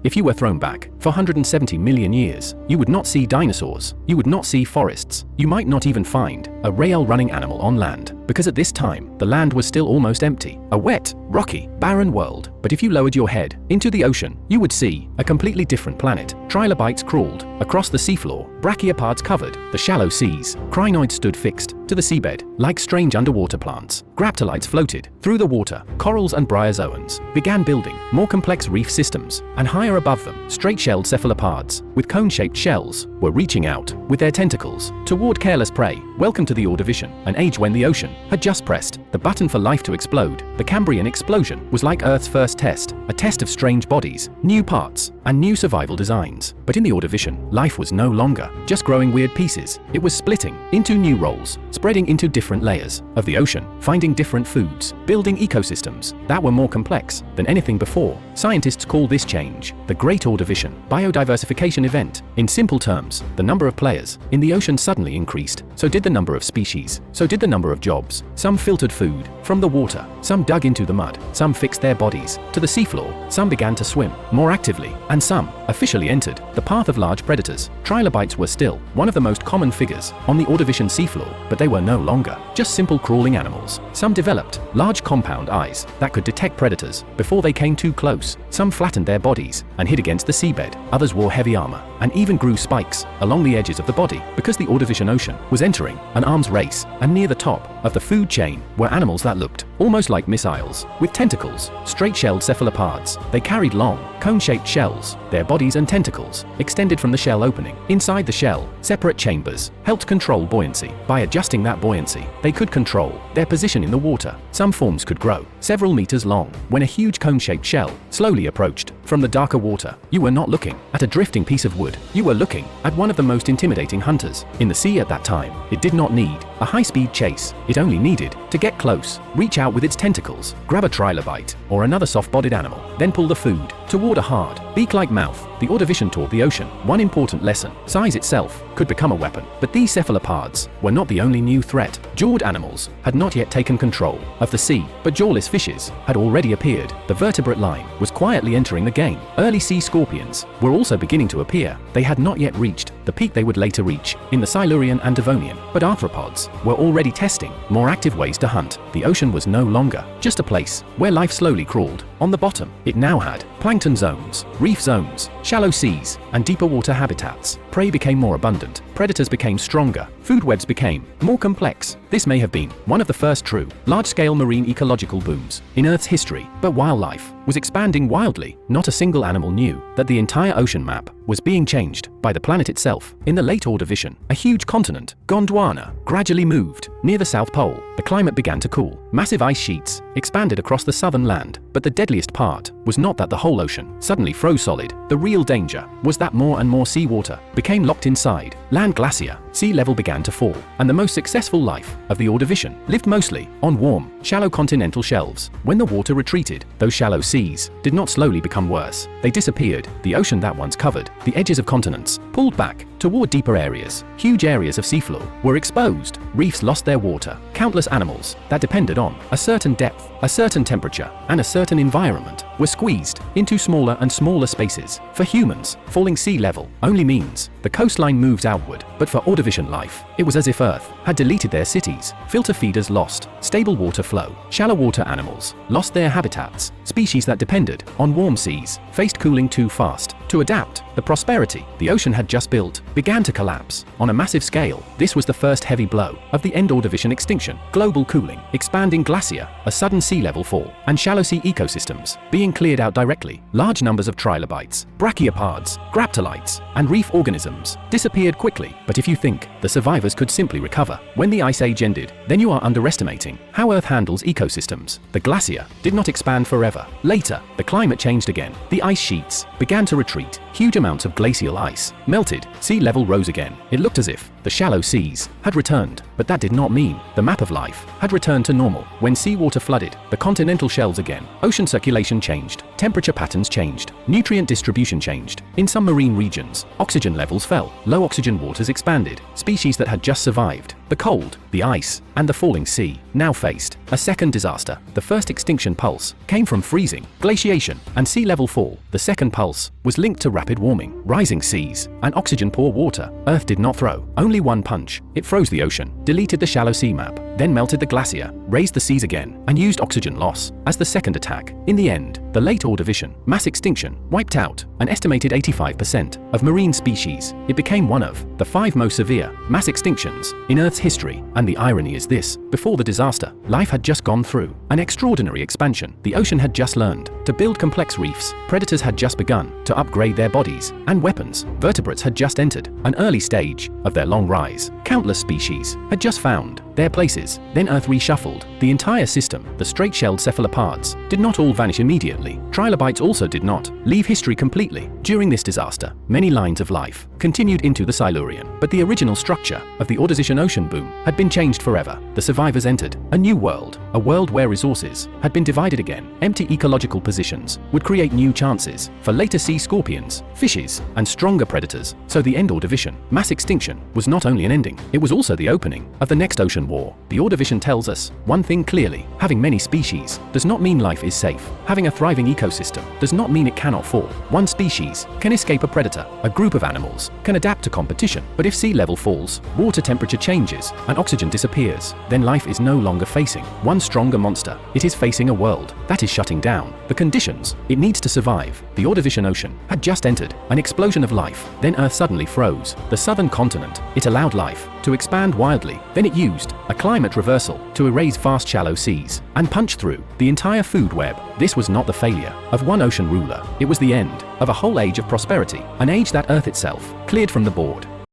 If you were thrown back for 170 million years, you would not see dinosaurs, you would not see forests, you might not even find a rail-running animal on land, because at this time, the land was still almost empty, a wet, rocky, barren world. But if you lowered your head into the ocean, you would see a completely different planet. Trilobites crawled across the seafloor, brachiopods covered the shallow seas, crinoids stood fixed to the seabed like strange underwater plants, graptolites floated through the water, corals and bryozoans began building more complex reef systems, and higher above them, straight-shelled cephalopods with cone-shaped shells were reaching out with their tentacles toward careless prey. Welcome to the Ordovician, an age when the ocean had just pressed the button for life to explode. The Cambrian explosion was like Earth's first test, a test of strange bodies, new parts, and new survival designs. But in the Ordovician, life was no longer just growing weird pieces. It was splitting into new roles, spreading into different layers of the ocean, finding different foods, building ecosystems that were more complex than anything before. Scientists call this change the Great Ordovician biodiversification event. In simple terms, the number of players in the ocean suddenly increased. So did the number of species. So did the number of jobs. Some filtered food from the water. Some dug into the mud. Some fixed their bodies to the seafloor. Some began to swim more actively. And some officially entered the path of large predators. Trilobites were still one of the most common figures on the Ordovician seafloor, but they were no longer just simple crawling animals. Some developed large compound eyes that could detect predators before they came too close. Some flattened their bodies and hid against the seabed. Others wore heavy armor and even grew spikes along the edges of the body, because the Ordovician ocean was entering an arms race, and near the top of the food chain were animals that looked almost like missiles, with tentacles, straight-shelled cephalopods. They carried long, cone-shaped shells. Their bodies and tentacles extended from the shell opening. Inside the shell, separate chambers helped control buoyancy. By adjusting that buoyancy, they could control their position in the water. Some forms could grow several meters long. When a huge cone-shaped shell slowly approached from the darker water, you were not looking at a drifting piece of wood. You were looking at one of the most intimidating hunters in the sea at that time. It did not need a high-speed chase. It only needed to get close, reach out with its tentacles, grab a trilobite or another soft-bodied animal, then pull the food toward a hard, beak-like mouth. The Ordovician taught the ocean one important lesson: size itself could become a weapon. But these cephalopods were not the only new threat. Jawed animals had not yet taken control of the sea, but jawless fishes had already appeared. The vertebrate line was quietly entering the game. Early sea scorpions were also beginning to appear. They had not yet reached the peak they would later reach in the Silurian and Devonian, but arthropods were already testing more active ways to hunt. The ocean was no longer just a place where life slowly crawled on the bottom. It now had plankton zones, reef zones, shallow seas, and deeper water habitats. Prey became more abundant, predators became stronger, food webs became more complex. This may have been one of the first true, large-scale marine ecological booms in Earth's history, but wildlife was expanding wildly. Not a single animal knew that the entire ocean map was being changed by the planet itself. In the late Ordovician, a huge continent, Gondwana, gradually moved near the South Pole. The climate began to cool. Massive ice sheets expanded across the southern land, but the deadliest part was not that the whole ocean suddenly froze solid. The real danger was that more and more seawater became locked inside. Land glacier, sea level began to fall, and the most successful life of the Ordovician lived mostly on warm, shallow continental shelves. When the water retreated, those shallow seas did not slowly become worse. They disappeared. The ocean that once covered the edges of continents pulled back toward deeper areas. Huge areas of seafloor were exposed. Reefs lost their water. Countless animals that depended on a certain depth, a certain temperature, and a certain environment were squeezed into smaller and smaller spaces. For humans, falling sea level only means the coastline moves outward, but for Ordovician life, it was as if Earth had deleted their cities. Filter feeders lost stable water flow. Shallow water animals lost their habitats. Species that depended on warm seas faced cooling too fast to adapt. The prosperity the ocean had just built began to collapse on a massive scale. This was the first heavy blow of the end Ordovician extinction. Global cooling, expanding glacier, a sudden sea level fall, and shallow sea ecosystems being cleared out directly. Large numbers of trilobites, brachiopods, graptolites, and reef organisms disappeared quickly. But if you think the survivors could simply recover when the ice age ended, then you are underestimating how Earth handles ecosystems. The glacier did not expand forever. Later, the climate changed again. The ice sheets began to retreat. Huge amounts of glacial ice melted. Sea level rose again. It looked as if the the shallow seas, had returned, but that did not mean the map of life had returned to normal. When seawater flooded the continental shelves again, ocean circulation changed, temperature patterns changed, nutrient distribution changed. In some marine regions, oxygen levels fell, low oxygen waters expanded. Species that had just survived the cold, the ice, and the falling sea now faced a second disaster. The first extinction pulse came from freezing, glaciation, and sea level fall. The second pulse was linked to rapid warming, rising seas, and oxygen-poor water. Earth did not throw only one punch. It froze the ocean, deleted the shallow sea map, then melted the glacier, raised the seas again, and used oxygen loss as the second attack. In the end, the late Ordovician mass extinction wiped out an estimated 85% of marine species. It became one of the 5 most severe mass extinctions in Earth's history. And the irony is this: before the disaster, life had just gone through an extraordinary expansion. The ocean had just learned to build complex reefs, predators had just begun to upgrade their bodies and weapons, vertebrates had just entered an early stage of their long rise, countless species had just found their places. Then Earth reshuffled the entire system. The straight-shelled cephalopods did not all vanish immediately. Trilobites also did not leave history completely. During this disaster, many lines of life continued into the Silurian, but the original structure of the Ordovician ocean boom had been changed forever. The survivors entered a new world, a world where resources had been divided again. Empty ecological positions would create new chances for later sea scorpions, fishes, and stronger predators. So the end Ordovician mass extinction was not only an ending, it was also the opening of the next ocean war. The Ordovician tells us one thing clearly: having many species does not mean life is safe. Having a thriving ecosystem does not mean it cannot fall. One species can escape a predator, a group of animals can adapt to competition, but if sea level falls, water temperature changes, and oxygen disappears, then life is no longer facing one stronger monster. It is facing a world that is shutting down the conditions it needs to survive. The Ordovician Ocean had just entered an explosion of life. Then Earth suddenly froze the southern continent. It allowed life to expand wildly. Then it used a climate reversal to erase vast shallow seas and punch through the entire food web. This was not the failure of one ocean ruler. It was the end of a whole age of prosperity, an age that Earth itself cleared from the board.